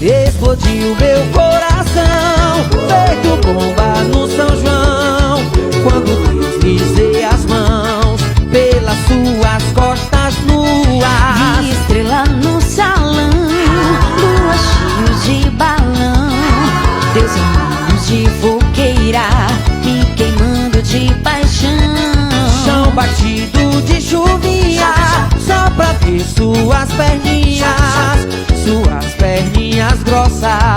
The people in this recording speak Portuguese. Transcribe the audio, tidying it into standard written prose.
explodiu meu coração, feito bomba no São João, quando deslizei as mãos pelas suas costas nuas. E estrela no salão, lua cheio de balão, teus irmãos de fogueira me queimando de paixão. Chão batido de chuvinha, só pra ver suas perninhas grossas.